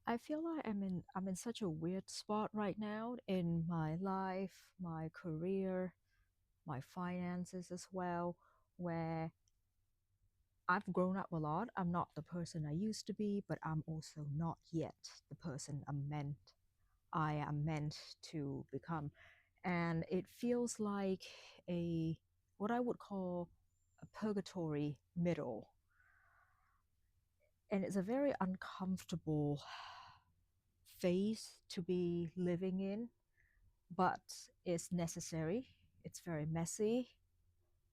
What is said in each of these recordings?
I feel like I'm in such a weird spot right now in my life, my career, my finances as well, where I've grown up a lot. I'm not the person I used to be, but I'm also not yet the person I am meant to become. And it feels like a what I would call a purgatory middle. And it's a very uncomfortable phase to be living in, but it's necessary. It's very messy.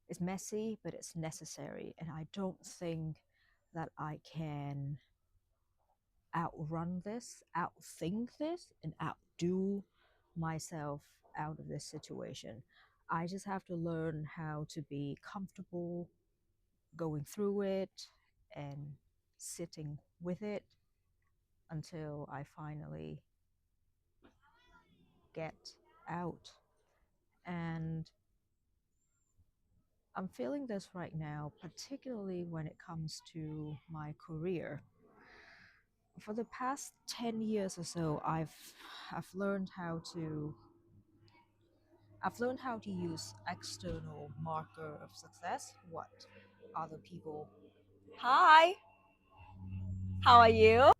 It's messy, but it's necessary. And I don't think that I can outrun this, outthink this, and outdo myself out of this situation. I just have to learn how to be comfortable going through it and sitting with it until I finally get out. And I'm feeling this right now, particularly when it comes to my career. For the past 10 years or so, I've learned how to I've learned how to use external marker of success, what other people. Hi, how are you?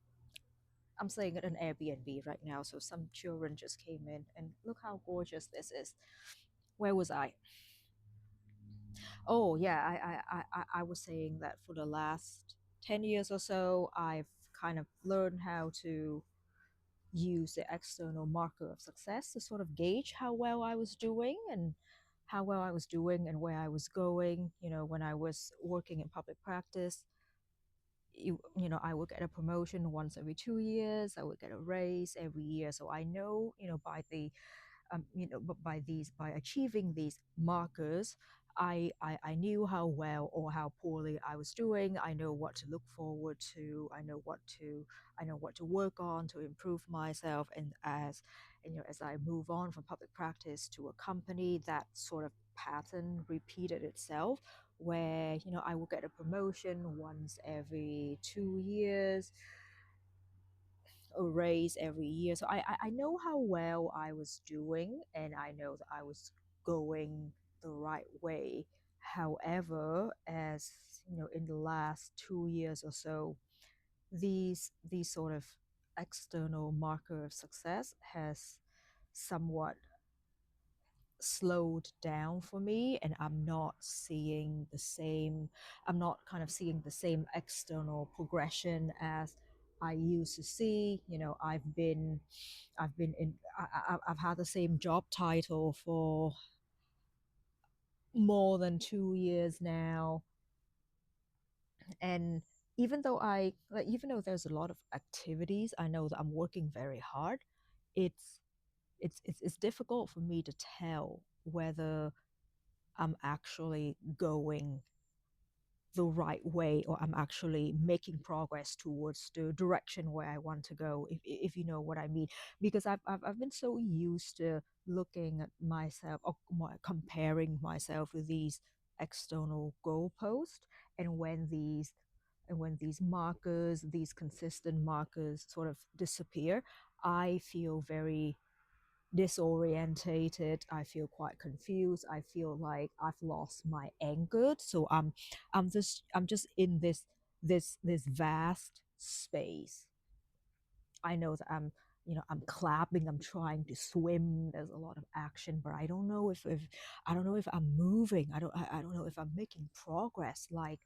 I'm staying at an Airbnb right now, so some children just came in, and look how gorgeous this is. Where was I? Oh yeah, I was saying that for the last 10 years or so, I've kind of learned how to use the external marker of success to sort of gauge how well I was doing and how well I was doing and where I was going. When I was working in public practice, I would get a promotion once every 2 years. I would get a raise every year. So I know, but by achieving these markers, I knew how well or how poorly I was doing. I know what to look forward to. I know what to work on to improve myself. And as I move on from public practice to a company, that sort of pattern repeated itself, where I will get a promotion once every 2 years, a raise every year. So I know how well I was doing, and I know that I was going the right way. However, as in the last 2 years or so, these sort of external marker of success has somewhat slowed down for me, and I'm not kind of seeing the same external progression as I used to see. I've had the same job title for more than 2 years now. And even though there's a lot of activities, I know that I'm working very hard. It's it's it's, it's difficult for me to tell whether I'm actually going the right way, or I'm actually making progress towards the direction where I want to go, if you know what I mean. Because I've been so used to looking at myself, or comparing myself with these external goalposts. And when these markers, these consistent markers, sort of disappear, I feel very disorientated. I feel quite confused. I feel like I've lost my anchor. So I'm just in this vast space. I know that I'm clapping, I'm trying to swim, there's a lot of action, but I don't know if I'm moving. I don't know if I'm making progress like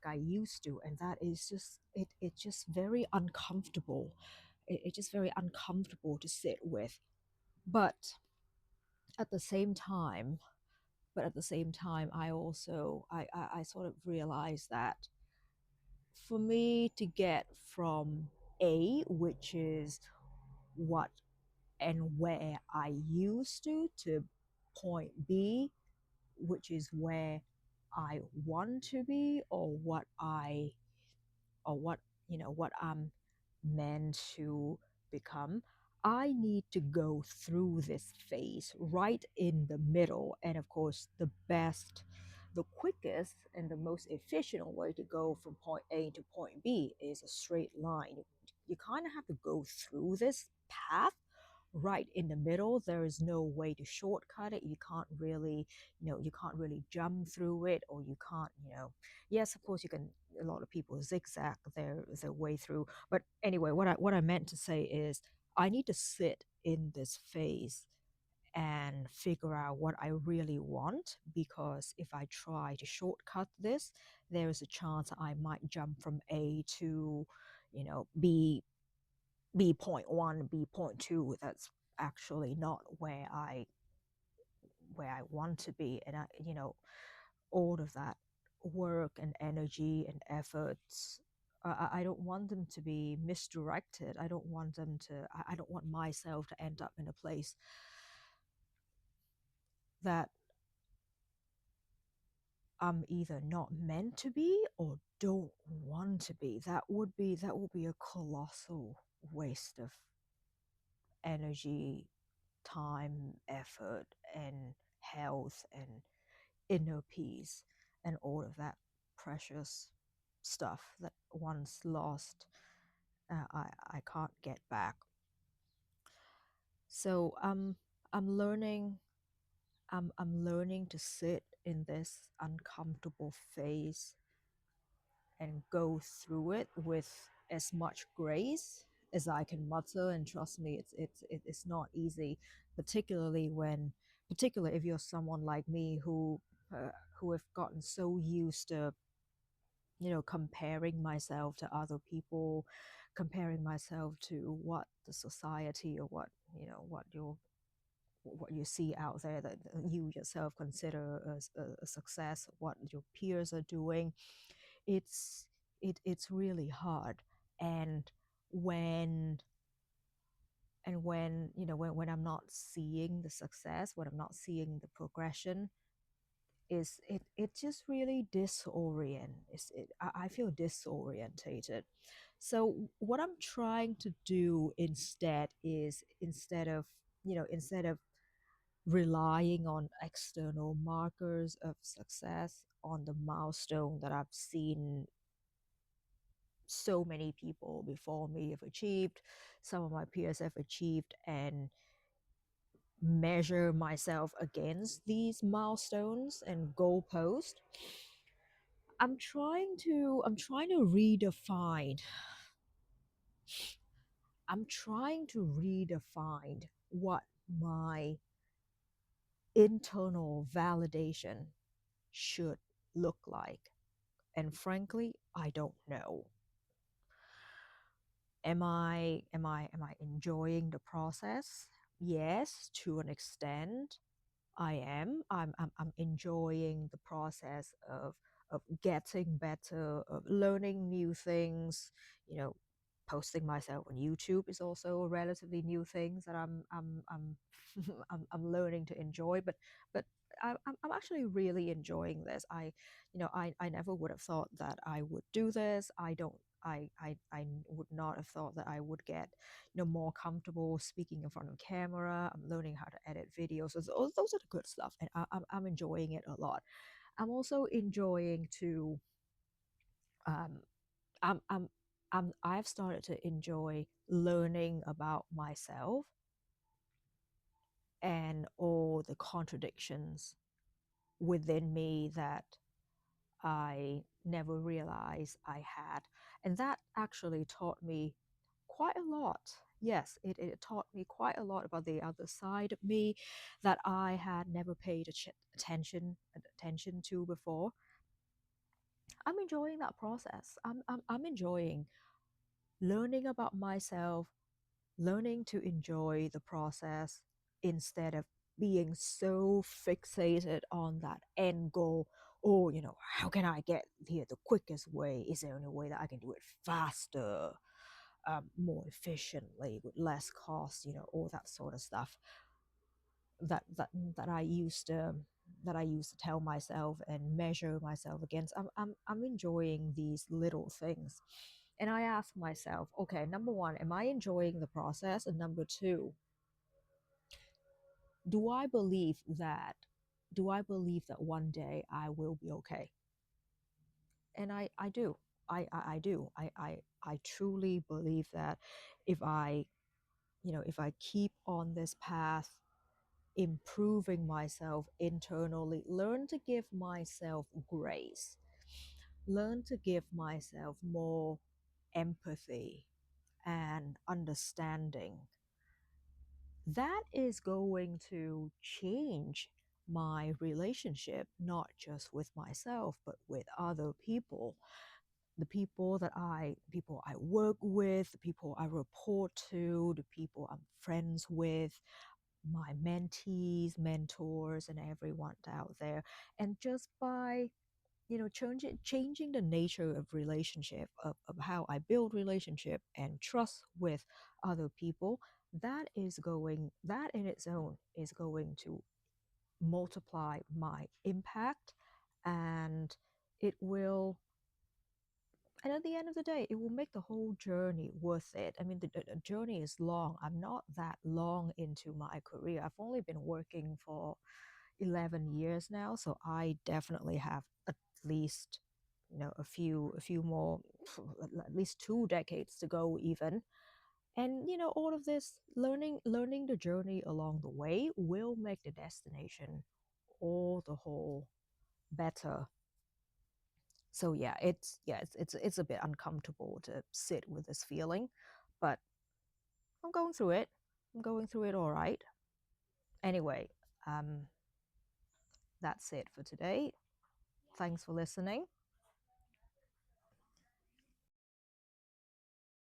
I used to. And that is just it's just very uncomfortable. It's just very uncomfortable to sit with. But at the same time, I also I sort of realize that for me to get from A, which is what and where I used to point B, which is where I want to be, or what I'm meant to become, I need to go through this phase right in the middle. And of course, the quickest and the most efficient way to go from point A to point B is a straight line. you kind of have to go through this path right in the middle. There is no way to shortcut it. You can't really, you can't really jump through it, or you can't, yes, of course you can. A lot of people zigzag their way through. But anyway, what I meant to say is I need to sit in this phase and figure out what I really want, because if I try to shortcut this, there is a chance I might jump from A to, B point one, B point two. That's actually not where I want to be. And all of that work and energy and efforts, I don't want them to be misdirected. I don't want them to, I don't want myself to end up in a place that I'm either not meant to be or don't want to be. That would be a colossal waste of energy, time, effort, and health, and inner peace, and all of that precious stuff that once lost, I can't get back. So I'm learning. I'm learning to sit in this uncomfortable phase and go through it with as much grace as I can mutter. And trust me, it's not easy, particularly if you're someone like me who have gotten so used to, comparing myself to other people, comparing myself to what the society, or what you see out there that you yourself consider as a success, what your peers are doing. It's really hard. And when when I'm not seeing the success, when I'm not seeing the progression, it just really I feel disorientated. So what I'm trying to do instead is, instead of relying on external markers of success, on the milestone that I've seen so many people before me have achieved, some of my peers have achieved, and measure myself against these milestones and goalposts. I'm trying to redefine. I'm trying to redefine what my internal validation should look like. And frankly, I don't know. Am I enjoying the process? Yes, to an extent. I am. I'm enjoying the process of getting better, of learning new things. You know, posting myself on YouTube is also a relatively new thing that I'm I'm learning to enjoy. But I'm actually really enjoying this. I never would have thought that I would do this. I don't. I would not have thought that I would get, more comfortable speaking in front of camera. I'm learning how to edit videos. So those are the good stuff, and I'm enjoying it a lot. I'm also enjoying to um, I'm I've started to enjoy learning about myself and all the contradictions within me that I never realized I had. And that actually taught me quite a lot. Yes, it taught me quite a lot about the other side of me that I had never paid attention to before. I'm enjoying that process. I'm enjoying learning about myself, learning to enjoy the process instead of being so fixated on that end goal. Oh, how can I get here the quickest way? Is there any way that I can do it faster, more efficiently, with less cost? All that sort of stuff that that that I used to that I used to tell myself and measure myself against. I'm enjoying these little things. And I ask myself, okay, number one, am I enjoying the process? And number two, do I believe that do I believe that one day I will be okay? And I do. I do. I truly believe that if I, if I keep on this path, improving myself internally, learn to give myself grace, learn to give myself more empathy and understanding, that is going to change my relationship, not just with myself, but with other people. The people I work with, the people I report to, the people I'm friends with, my mentees, mentors, and everyone out there. And just by changing the nature of relationship, of how I build relationship and trust with other people, that in its own is going to multiply my impact, and it will, and at the end of the day, it will make the whole journey worth it. I mean, the journey is long. I'm not that long into my career. I've only been working for 11 years now, so I definitely have at least, a few more, at least 2 decades to go even. And all of this learning the journey along the way will make the destination all the whole better. So yeah, it's a bit uncomfortable to sit with this feeling, but I'm going through it. I'm going through it all right. Anyway, um, that's it for today. Thanks for listening.